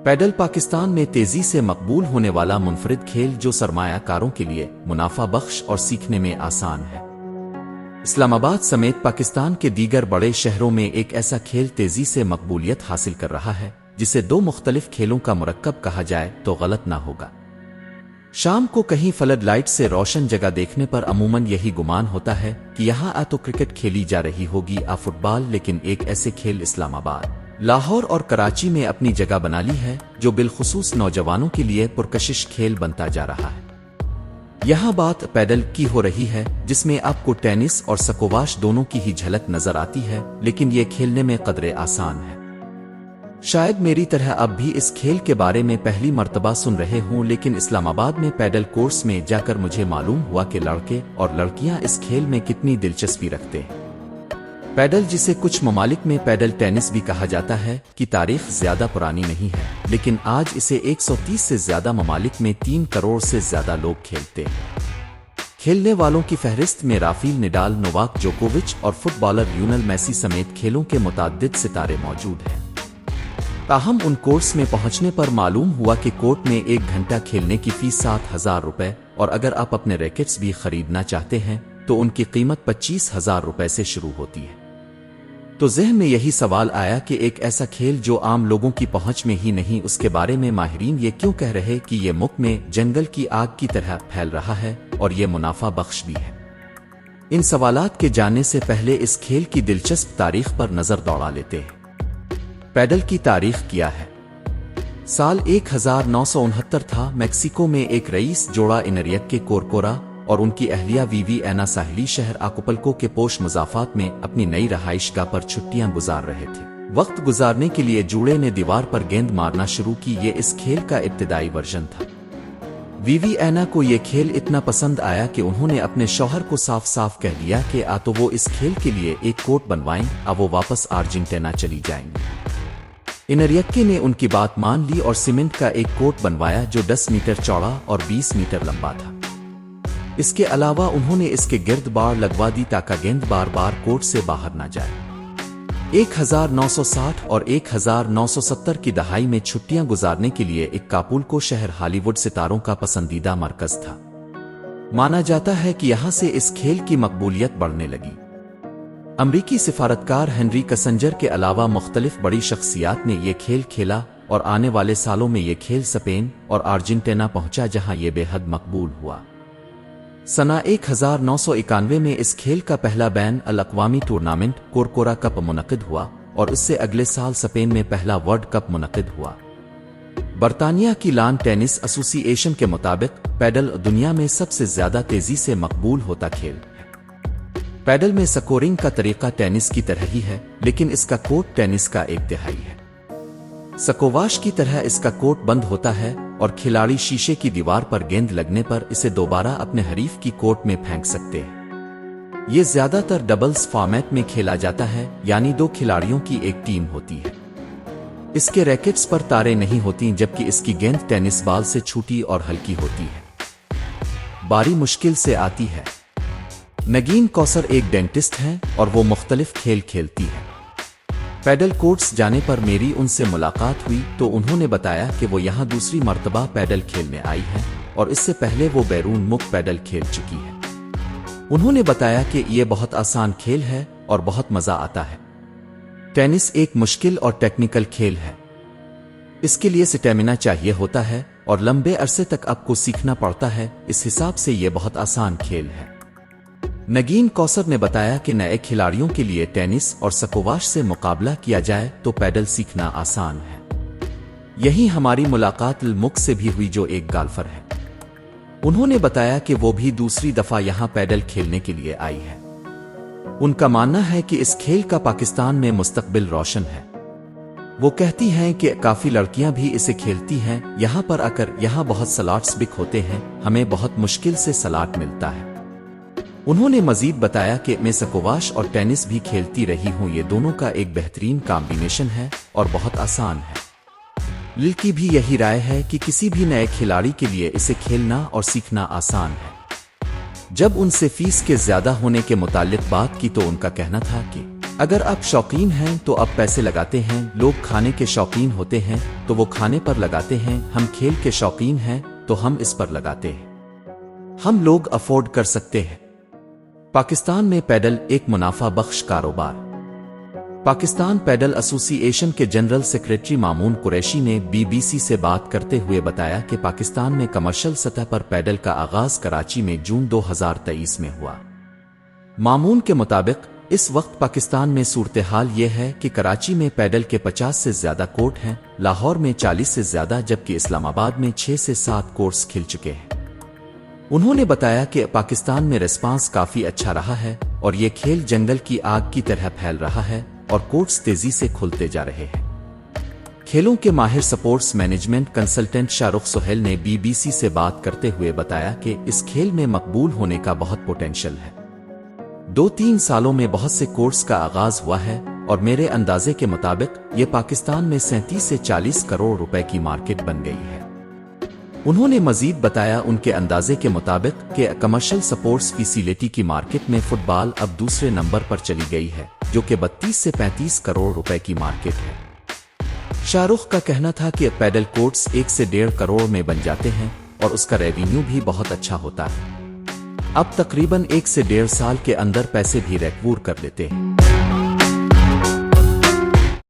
Pedal Pakistan میں تیزی سے مقبول ہونے والا منفرد کھیل جو سرمایہ کاروں کے لیے منافع بخش اور سیکھنے میں آسان ہے۔ اسلام آباد سمیت پاکستان کے دیگر بڑے شہروں میں ایک ایسا کھیل تیزی سے مقبولیت حاصل کر رہا ہے جسے دو مختلف کھیلوں کا مرکب کہا جائے تو غلط نہ ہوگا۔ شام کو کہیں فلڈ لائٹ سے روشن جگہ دیکھنے پر عموماً یہی گمان ہوتا ہے کہ یہاں تو کرکٹ کھیلی جا رہی ہوگی فٹ بال، لیکن ایک ایسے کھیل اسلام آباد، لاہور اور کراچی میں اپنی جگہ بنا لی ہے جو بالخصوص نوجوانوں کے لیے پرکشش کھیل بنتا جا رہا ہے۔ یہاں بات پیڈل کی ہو رہی ہے، جس میں آپ کو ٹینس اور سکواش دونوں کی ہی جھلک نظر آتی ہے، لیکن یہ کھیلنے میں قدرے آسان ہے۔ شاید میری طرح اب بھی اس کھیل کے بارے میں پہلی مرتبہ سن رہے ہوں، لیکن اسلام آباد میں پیڈل کورس میں جا کر مجھے معلوم ہوا کہ لڑکے اور لڑکیاں اس کھیل میں کتنی دلچسپی رکھتے ہیں۔ پیڈل، جسے کچھ ممالک میں پیڈل ٹینس بھی کہا جاتا ہے، کی تاریخ زیادہ پرانی نہیں ہے، لیکن آج اسے 130 سے زیادہ ممالک میں 3 کروڑ سے زیادہ لوگ کھیلتے ہیں۔ کھیلنے والوں کی فہرست میں رافیل نڈال، نوواک جوکووچ اور فٹ بالر لیونل میسی سمیت کھیلوں کے متعدد ستارے موجود ہیں۔ تاہم ان کورس میں پہنچنے پر معلوم ہوا کہ کورٹ میں 1 گھنٹہ کھیلنے کی فیس 7,000 روپے، اور اگر آپ اپنے ریکٹس بھی خریدنا چاہتے ہیں تو ان کی قیمت 25,000 روپے سے شروع ہوتی ہے۔ تو ذہن میں یہی سوال آیا کہ ایک ایسا کھیل جو عام لوگوں کی پہنچ میں ہی نہیں، اس کے بارے میں ماہرین یہ کیوں کہہ رہے کہ یہ ملک میں جنگل کی آگ کی طرح پھیل رہا ہے اور یہ منافع بخش بھی ہے؟ ان سوالات کے جاننے سے پہلے اس کھیل کی دلچسپ تاریخ پر نظر دوڑا لیتے ہیں۔ پیڈل کی تاریخ کیا ہے؟ سال 1969 تھا۔ میکسیکو میں ایک رئیس جوڑا انریکے کورکورا اور ان کی اہلیہ وی وی اینا ساحلی شہر آکوپلکو کے پوش مضافات میں اپنی نئی رہائش گاہ پر چھٹیاں گزار رہے تھے۔ وقت گزارنے کے لیے جوڑے نے دیوار پر گیند مارنا شروع کی۔ یہ اس کھیل کا ابتدائی ورژن تھا۔ وی وی اینا کو یہ کھیل اتنا پسند آیا کہ انہوں نے اپنے شوہر کو صاف صاف کہہ دیا کہ تو وہ اس کھیل کے لیے ایک کورٹ بنوائیں، وہ واپس ارجنٹینا چلی جائیں گی۔ انریکے نے ان کی بات مان لی اور سیمنٹ کا ایک کورٹ بنوایا جو 10 میٹر چوڑا اور 20 میٹر لمبا تھا۔ اس کے علاوہ انہوں نے اس کے گرد بار لگوا دی تاکہ گیند بار بار کورٹ سے باہر نہ جائے۔ 1960 اور 1970 کی دہائی میں چھٹیاں گزارنے کے لیے اکاپولکو شہر ہالی ووڈ ستاروں کا پسندیدہ مرکز تھا۔ مانا جاتا ہے کہ یہاں سے اس کھیل کی مقبولیت بڑھنے لگی۔ امریکی سفارتکار ہنری کسنجر کے علاوہ مختلف بڑی شخصیات نے یہ کھیل کھیلا، اور آنے والے سالوں میں یہ کھیل اسپین اور ارجنٹینا پہنچا، جہاں یہ بے حد مقبول ہوا۔ سنہ 1991 میں اس کھیل کا پہلا بین الاقوامی ٹورنامنٹ کورکورا کپ منعقد ہوا، اور اس سے اگلے سال اسپین میں پہلا ورلڈ کپ منعقد ہوا۔ برطانیہ کی لان ٹینس ایسوسی ایشن کے مطابق پیڈل دنیا میں سب سے زیادہ تیزی سے مقبول ہوتا کھیل ہے۔ پیڈل میں سکورنگ کا طریقہ ٹینس کی طرح ہی ہے، لیکن اس کا کورٹ ٹینس کا 1/3 ہے۔ سکواش کی طرح اس کا کورٹ بند ہوتا ہے، اور کھلاڑی شیشے کی دیوار پر گیند لگنے پر اسے دوبارہ اپنے حریف کی کورٹ میں پھینک سکتے ہیں۔ یہ زیادہ تر ڈبلز فارمیٹ میں کھیلا جاتا ہے، یعنی 2 کھلاڑیوں کی ایک ٹیم ہوتی ہے۔ اس کے ریکٹس پر تاریں نہیں ہوتی، جبکہ اس کی گیند ٹینس بال سے چھوٹی اور ہلکی ہوتی ہے۔ باری مشکل سے آتی ہے۔ نگین کوثر ایک ڈینٹسٹ ہیں اور وہ مختلف کھیل کھیلتی ہے۔ پیڈل کورٹس جانے پر میری ان سے ملاقات ہوئی تو انہوں نے بتایا کہ وہ یہاں دوسری مرتبہ پیڈل کھیلنے آئی ہے، اور اس سے پہلے وہ بیرون ملک پیڈل کھیل چکی ہے۔ انہوں نے بتایا کہ یہ بہت آسان کھیل ہے اور بہت مزہ آتا ہے۔ ٹینس ایک مشکل اور ٹیکنیکل کھیل ہے۔ اس کے لیے سٹیمنا چاہیے ہوتا ہے اور لمبے عرصے تک آپ کو سیکھنا پڑتا ہے، اس حساب سے یہ بہت آسان کھیل ہے۔ نگین کوثر نے بتایا کہ نئے کھلاڑیوں کے لیے ٹینس اور سکواش سے مقابلہ کیا جائے تو پیڈل سیکھنا آسان ہے۔ یہی ہماری ملاقات المک سے بھی ہوئی، جو ایک گالفر ہے۔ انہوں نے بتایا کہ وہ بھی دوسری دفعہ یہاں پیڈل کھیلنے کے لیے آئی ہے۔ ان کا ماننا ہے کہ اس کھیل کا پاکستان میں مستقبل روشن ہے۔ وہ کہتی ہیں کہ کافی لڑکیاں بھی اسے کھیلتی ہیں، یہاں پر آ کر یہاں بہت سلاٹس بک ہوتے ہیں، ہمیں بہت مشکل سے سلاٹ ملتا ہے۔ انہوں نے مزید بتایا کہ میں سکواش اور ٹینس بھی کھیلتی رہی ہوں، یہ دونوں کا ایک بہترین کمبینیشن ہے اور بہت آسان ہے۔ لل کی بھی یہی رائے ہے کہ کسی بھی نئے کھلاڑی کے لیے اسے کھیلنا اور سیکھنا آسان ہے۔ جب ان سے فیس کے زیادہ ہونے کے متعلق بات کی تو ان کا کہنا تھا کہ اگر آپ شوقین ہیں تو اب پیسے لگاتے ہیں، لوگ کھانے کے شوقین ہوتے ہیں تو وہ کھانے پر لگاتے ہیں، ہم کھیل کے شوقین ہیں تو ہم اس پر لگاتے ہیں، ہم لوگ افورڈ کر سکتے ہیں۔ پاکستان میں پیڈل ایک منافع بخش کاروبار۔ پاکستان پیڈل ایسوسی ایشن کے جنرل سیکریٹری مامون قریشی نے BBC سے بات کرتے ہوئے بتایا کہ پاکستان میں کمرشل سطح پر پیڈل کا آغاز کراچی میں جون 2023 میں ہوا۔ مامون کے مطابق اس وقت پاکستان میں صورتحال یہ ہے کہ کراچی میں پیڈل کے 50 سے زیادہ کورٹ ہیں، لاہور میں 40 سے زیادہ، جبکہ اسلام آباد میں 6 سے 7 کورٹس کھل چکے ہیں۔ انہوں نے بتایا کہ پاکستان میں ریسپانس کافی اچھا رہا ہے اور یہ کھیل جنگل کی آگ کی طرح پھیل رہا ہے اور کورٹس تیزی سے کھلتے جا رہے ہیں۔ کھیلوں کے ماہر sports management consultant Shah Rukh Sohail نے BBC سے بات کرتے ہوئے بتایا کہ اس کھیل میں مقبول ہونے کا بہت پوٹینشل ہے۔ 2-3 سالوں میں بہت سے کورس کا آغاز ہوا ہے اور میرے اندازے کے مطابق یہ پاکستان میں 37 سے 40 کروڑ روپے کی مارکیٹ بن گئی ہے۔ انہوں نے مزید بتایا ان کے اندازے کے مطابق کہ کمرشل سپورٹس فیسیلٹی کی مارکیٹ میں فٹ بال اب دوسرے نمبر پر چلی گئی ہے، جو کہ 32 سے 35 کروڑ روپے کی مارکیٹ ہے۔ شاہ رخ کا کہنا تھا کہ پیڈل کورٹس 1 سے 1.5 کروڑ میں بن جاتے ہیں اور اس کا ریونیو بھی بہت اچھا ہوتا ہے۔ اب تقریباً 1 سے 1.5 سال کے اندر پیسے بھی ریکور کر لیتے ہیں۔